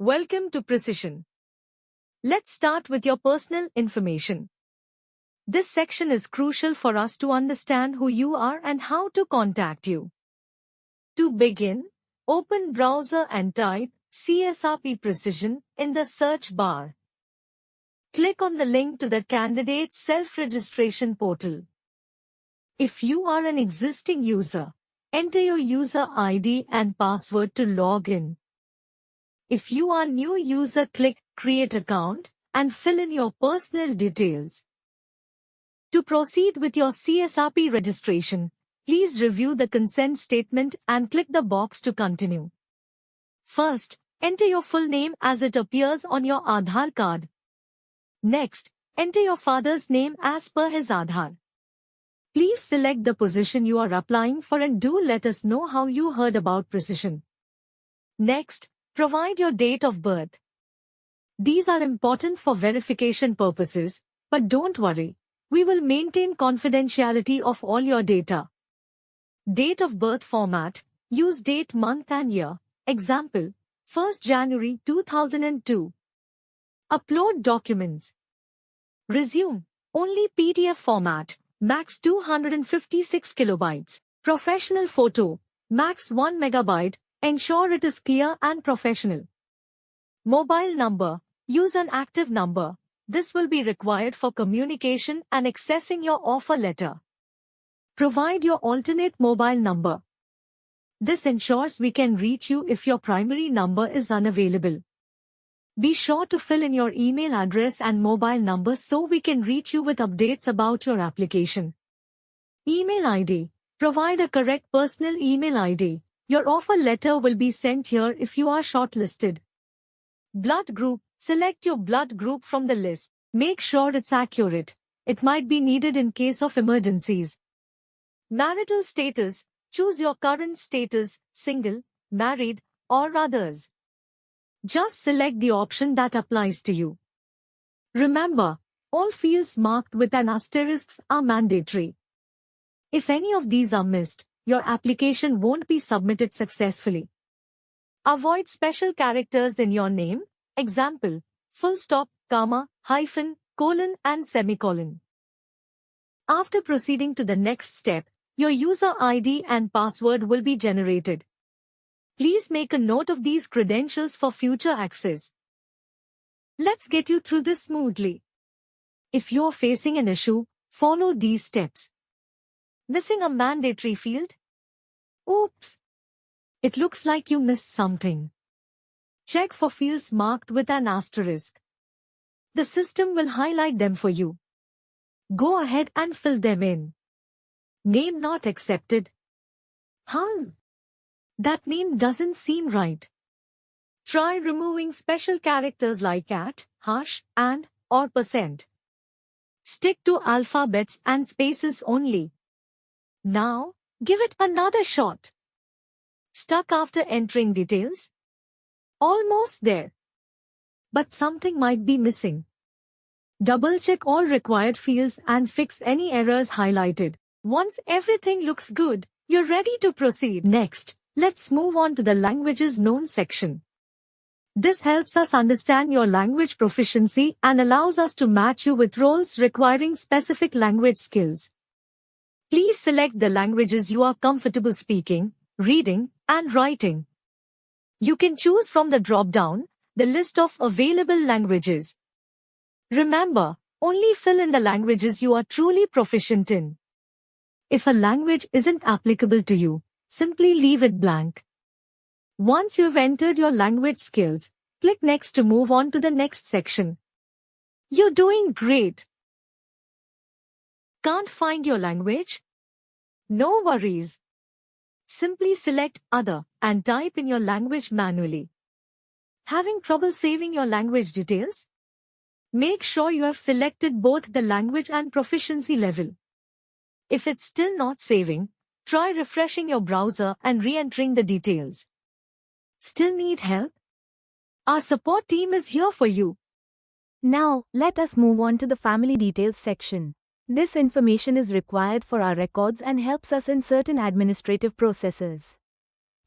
Welcome to Precision. Let's start with your personal information. This section is crucial for us to understand who you are and how to contact you. To begin, open browser and type CSRP Precision in the search bar. Click on the link to the candidate's self-registration portal. If you are an existing user, enter your user ID and password to log in. If you are a new user, click Create Account and fill in your personal details. To proceed with your CSRP registration, please review the consent statement and click the box to continue. First, enter your full name as it appears on your Aadhaar card. Next, enter your father's name as per his Aadhaar. Please select the position you are applying for and do let us know how you heard about Precision. Next, provide your date of birth. These are important for verification purposes, but don't worry, we will maintain confidentiality of all your data. Date of birth format, use date, month and year. Example, 1st January 2002. Upload documents. Resume, only PDF format, max 256 kilobytes. Professional photo, max 1 megabyte. Ensure it is clear and professional. Mobile number, use an active number. This will be required for communication and accessing your offer letter. Provide your alternate mobile number. This ensures we can reach you if your primary number is unavailable. Be sure to fill in your email address and mobile number so we can reach you with updates about your application. Email ID, provide a correct personal email ID. Your offer letter will be sent here if you are shortlisted. Blood group, select your blood group from the list. Make sure it's accurate. It might be needed in case of emergencies. Marital status, choose your current status, single, married, or others. Just select the option that applies to you. Remember, all fields marked with an asterisk are mandatory. If any of these are missed, your application won't be submitted successfully. Avoid special characters in your name, example, full stop, comma, hyphen, colon and semicolon. After proceeding to the next step, your user ID and password will be generated. Please make a note of these credentials for future access. Let's get you through this smoothly. If you're facing an issue, follow these steps. Missing a mandatory field? Oops! It looks like you missed something. Check for fields marked with an asterisk. The system will highlight them for you. Go ahead and fill them in. Name not accepted. That name doesn't seem right. Try removing special characters like at, hash, and, or %. Stick to alphabets and spaces only. Now, give it another shot. Stuck after entering details? Almost there. But something might be missing. Double-check all required fields and fix any errors highlighted. Once everything looks good, you're ready to proceed. Next, let's move on to the languages known section. This helps us understand your language proficiency and allows us to match you with roles requiring specific language skills. Please select the languages you are comfortable speaking, reading, and writing. You can choose from the drop-down, the list of available languages. Remember, only fill in the languages you are truly proficient in. If a language isn't applicable to you, simply leave it blank. Once you've entered your language skills, click Next to move on to the next section. You're doing great. Can't find your language? No worries. Simply select Other and type in your language manually. Having trouble saving your language details? Make sure you have selected both the language and proficiency level. If it's still not saving, try refreshing your browser and re-entering the details. Still need help? Our support team is here for you. Now, let us move on to the family details section. This information is required for our records and helps us in certain administrative processes.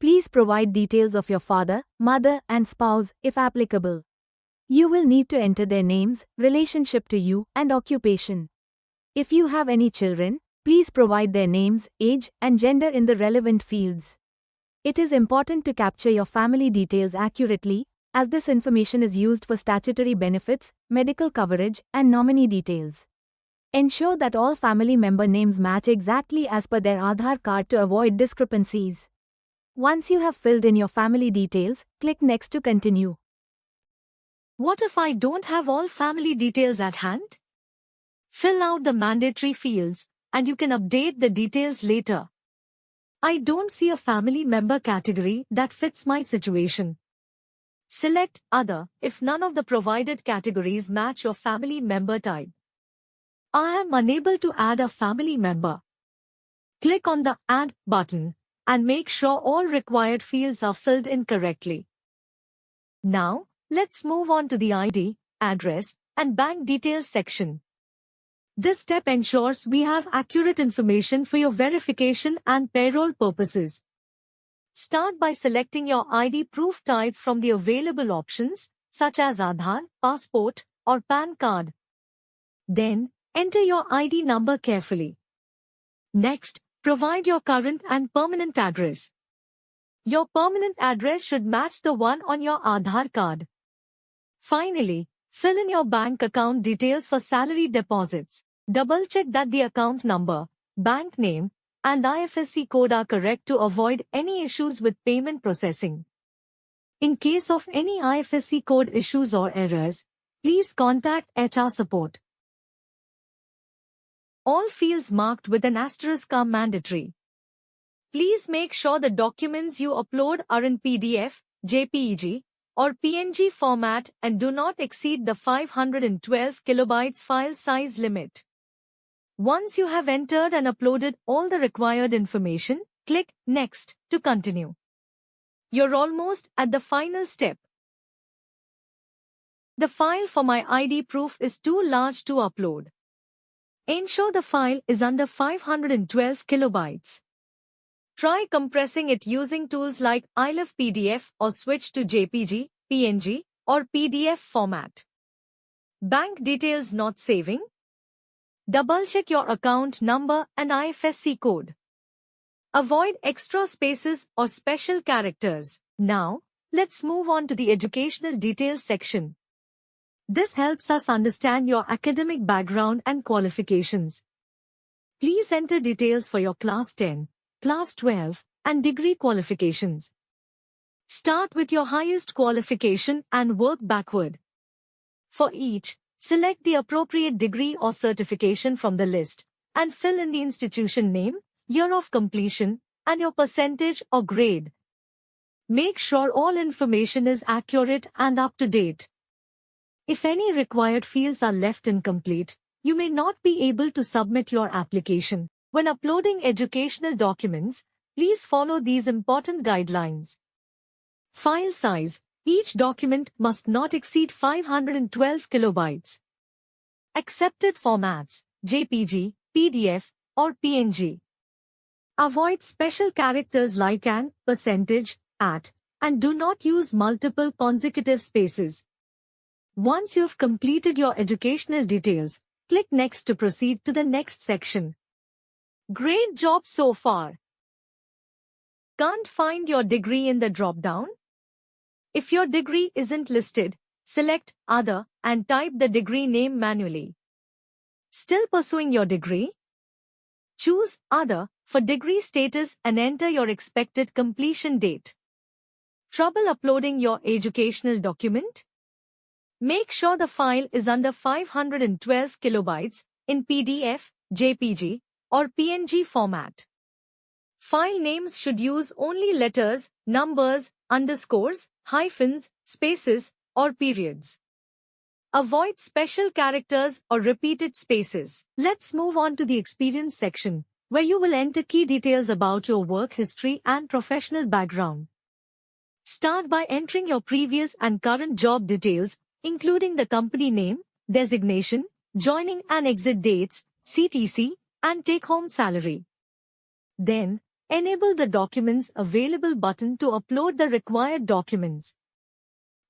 Please provide details of your father, mother, and spouse, if applicable. You will need to enter their names, relationship to you, and occupation. If you have any children, please provide their names, age, and gender in the relevant fields. It is important to capture your family details accurately, as this information is used for statutory benefits, medical coverage, and nominee details. Ensure that all family member names match exactly as per their Aadhaar card to avoid discrepancies. Once you have filled in your family details, click Next to continue. What if I don't have all family details at hand? Fill out the mandatory fields, and you can update the details later. I don't see a family member category that fits my situation. Select Other if none of the provided categories match your family member type. I am unable to add a family member. Click on the Add button and make sure all required fields are filled in correctly. Now, let's move on to the ID, address, and bank details section. This step ensures we have accurate information for your verification and payroll purposes. Start by selecting your ID proof type from the available options, such as Aadhaar, passport, or PAN card. Then, enter your ID number carefully. Next, provide your current and permanent address. Your permanent address should match the one on your Aadhaar card. Finally, fill in your bank account details for salary deposits. Double-check that the account number, bank name, and IFSC code are correct to avoid any issues with payment processing. In case of any IFSC code issues or errors, please contact HR support. All fields marked with an asterisk are mandatory. Please make sure the documents you upload are in PDF, JPEG, or PNG format and do not exceed the 512 kilobytes file size limit. Once you have entered and uploaded all the required information, click Next to continue. You're almost at the final step. The file for my ID proof is too large to upload. Ensure the file is under 512 kilobytes. Try compressing it using tools like iLive PDF or switch to JPG, PNG, or PDF format. Bank details not saving? Double-check your account number and IFSC code. Avoid extra spaces or special characters. Now, let's move on to the educational details section. This helps us understand your academic background and qualifications. Please enter details for your Class 10, Class 12, and degree qualifications. Start with your highest qualification and work backward. For each, select the appropriate degree or certification from the list, and fill in the institution name, year of completion, and your percentage or grade. Make sure all information is accurate and up to date. If any required fields are left incomplete, you may not be able to submit your application. When uploading educational documents, please follow these important guidelines. File size. Each document must not exceed 512 kilobytes. Accepted formats, JPG, PDF, or PNG. Avoid special characters like an, percentage, at, and do not use multiple consecutive spaces. Once you've completed your educational details, click Next to proceed to the next section. Great job so far! Can't find your degree in the drop-down? If your degree isn't listed, select Other and type the degree name manually. Still pursuing your degree? Choose Other for degree status and enter your expected completion date. Trouble uploading your educational document? Make sure the file is under 512 kilobytes in PDF, JPG, or PNG format. File names should use only letters, numbers, underscores, hyphens, spaces, or periods. Avoid special characters or repeated spaces. Let's move on to the experience section, where you will enter key details about your work history and professional background. Start by entering your previous and current job details, including the company name, designation, joining and exit dates, CTC, and take-home salary. Then, Enable the Documents Available button to upload the required documents.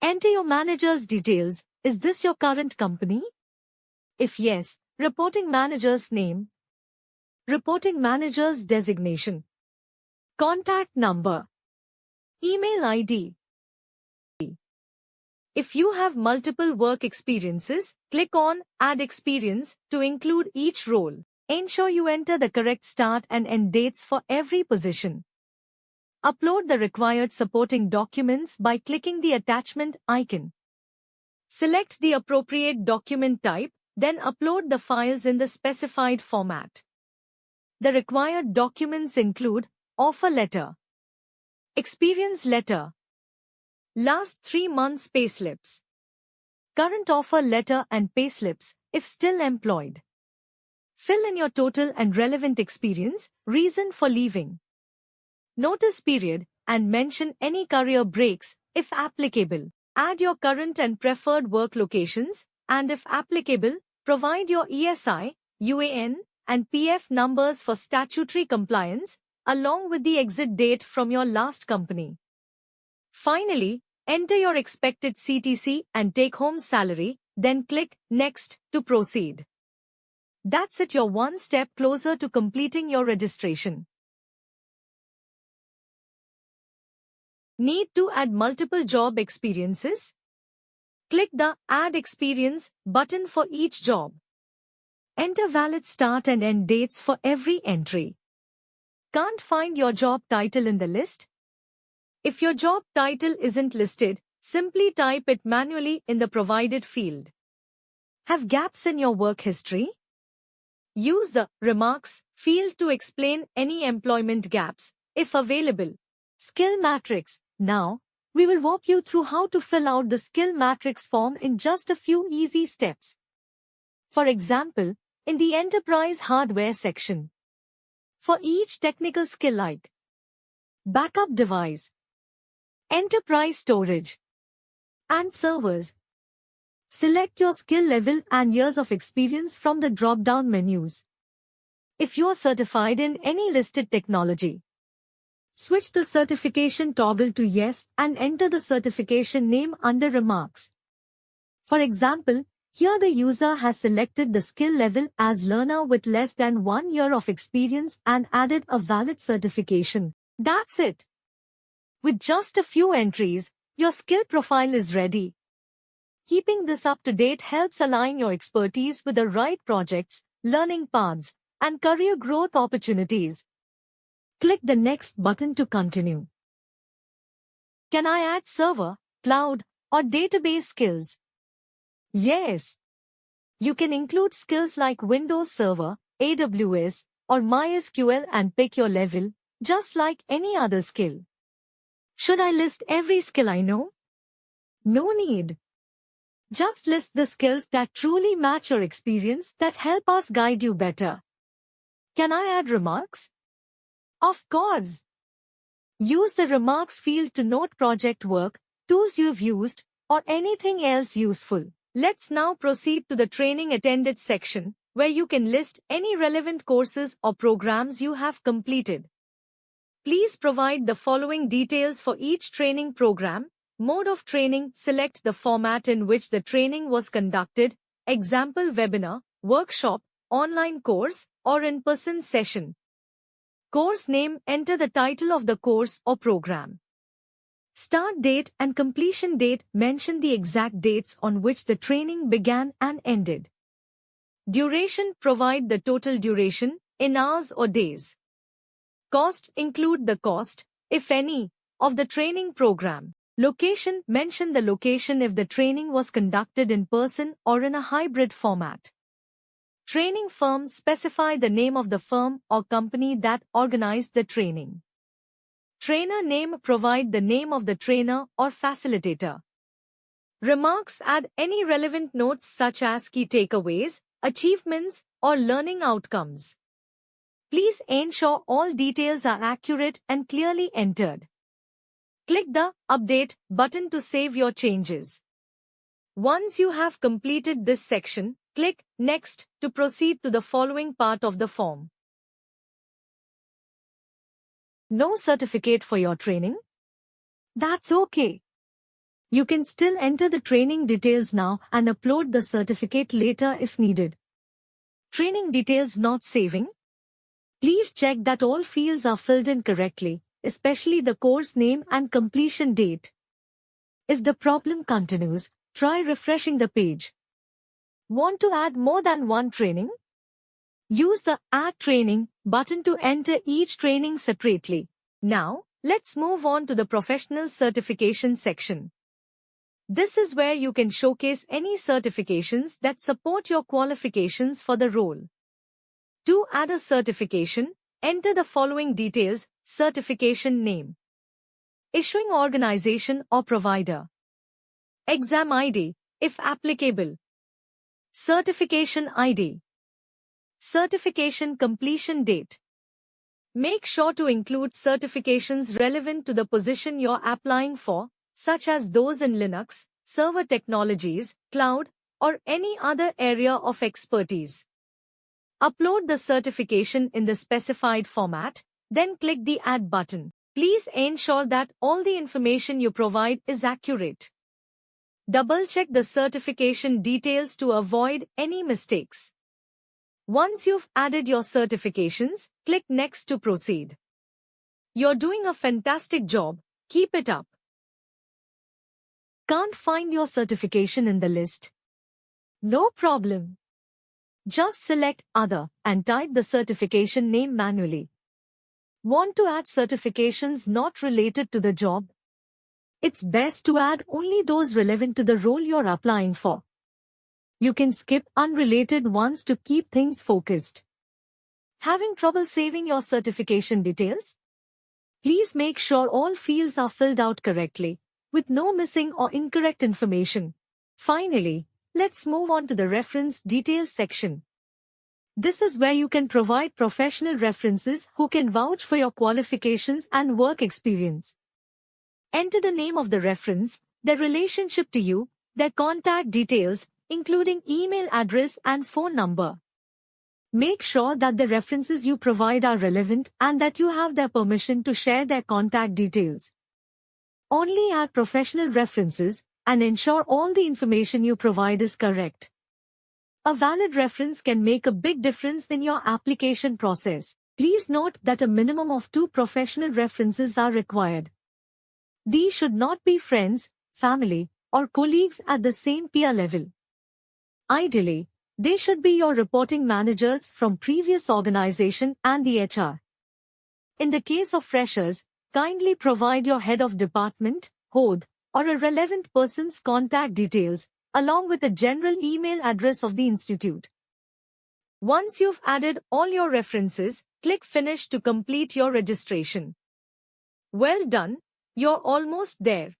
Enter your manager's details. Is this your current company? If yes, reporting manager's name, reporting manager's designation, contact number, email ID. If you have multiple work experiences, click on Add Experience to include each role. Ensure you enter the correct start and end dates for every position. Upload the required supporting documents by clicking the attachment icon. Select the appropriate document type, then upload the files in the specified format. The required documents include offer letter, experience letter, last 3 months payslips, current offer letter and payslips if still employed. Fill in your total and relevant experience, reason for leaving, notice period, and mention any career breaks if applicable. Add your current and preferred work locations, and if applicable, provide your ESI, UAN, and PF numbers for statutory compliance, along with the exit date from your last company. Finally, enter your expected CTC and take-home salary, then click Next to proceed. That's it, you're one step closer to completing your registration. Need to add multiple job experiences? Click the Add Experience button for each job. Enter valid start and end dates for every entry. Can't find your job title in the list? If your job title isn't listed, simply type it manually in the provided field. Have gaps in your work history? Use the Remarks field to explain any employment gaps, if available. Skill Matrix. Now, we will walk you through how to fill out the Skill Matrix form in just a few easy steps. For example, in the Enterprise Hardware section, for each technical skill like backup device, enterprise storage, and servers, select your skill level and years of experience from the drop-down menus. If you are certified in any listed technology, switch the certification toggle to Yes and enter the certification name under Remarks. For example, here the user has selected the skill level as learner with less than 1 year of experience and added a valid certification. That's it. With just a few entries, your skill profile is ready. Keeping this up to date helps align your expertise with the right projects, learning paths, and career growth opportunities. Click the Next button to continue. Can I add server, cloud, or database skills? Yes. You can include skills like Windows Server, AWS, or MySQL and pick your level, just like any other skill. Should I list every skill I know? No need. Just list the skills that truly match your experience that help us guide you better. Can I add remarks? Of course. Use the Remarks field to note project work, tools you've used, or anything else useful. Let's now proceed to the Training Attended section, where you can list any relevant courses or programs you have completed. Please provide the following details for each training program. Mode of training, select the format in which the training was conducted, example webinar, workshop, online course, or in-person session. Course name, enter the title of the course or program. Start date and completion date, mention the exact dates on which the training began and ended. Duration, provide the total duration, in hours or days. Cost, include the cost, if any, of the training program. Location, mention the location if the training was conducted in person or in a hybrid format. Training firm, specify the name of the firm or company that organized the training. Trainer name, provide the name of the trainer or facilitator. Remarks, add any relevant notes such as key takeaways, achievements, or learning outcomes. Please ensure all details are accurate and clearly entered. Click the Update button to save your changes. Once you have completed this section, click Next to proceed to the following part of the form. No certificate for your training? That's okay. You can still enter the training details now and upload the certificate later if needed. Training details not saving? Please check that all fields are filled in correctly, especially the course name and completion date. If the problem continues, try refreshing the page. Want to add more than one training? Use the Add Training button to enter each training separately. Now, let's move on to the Professional Certification section. This is where you can showcase any certifications that support your qualifications for the role. To add a certification, enter the following details: certification name, issuing organization or provider, exam ID, if applicable, certification ID, certification completion date. Make sure to include certifications relevant to the position you're applying for, such as those in Linux, server technologies, cloud, or any other area of expertise. Upload the certification in the specified format, then click the Add button. Please ensure that all the information you provide is accurate. Double-check the certification details to avoid any mistakes. Once you've added your certifications, click Next to proceed. You're doing a fantastic job. Keep it up. Can't find your certification in the list? No problem. Just select Other and type the certification name manually. Want to add certifications not related to the job? It's best to add only those relevant to the role you're applying for. You can skip unrelated ones to keep things focused. Having trouble saving your certification details? Please make sure all fields are filled out correctly, with no missing or incorrect information. Finally, let's move on to the reference details section. This is where you can provide professional references who can vouch for your qualifications and work experience. Enter the name of the reference, their relationship to you, their contact details, including email address and phone number. Make sure that the references you provide are relevant and that you have their permission to share their contact details. Only add professional references and ensure all the information you provide is correct. A valid reference can make a big difference in your application process. Please note that a minimum of 2 professional references are required. These should not be friends, family, or colleagues at the same peer level. Ideally, they should be your reporting managers from previous organization and the HR. In the case of freshers, kindly provide your head of department, HOD, or a relevant person's contact details, along with the general email address of the institute. Once you've added all your references, click Finish to complete your registration. Well done, you're almost there.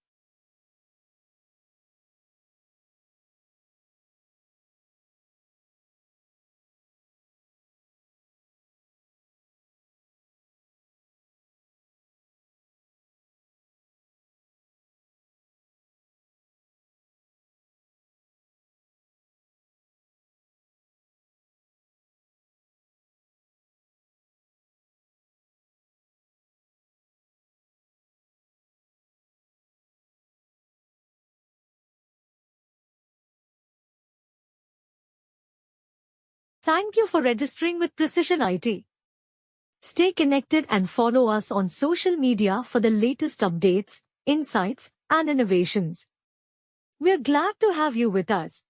Thank you for registering with Precision IT. Stay connected and follow us on social media for the latest updates, insights, and innovations. We're glad to have you with us.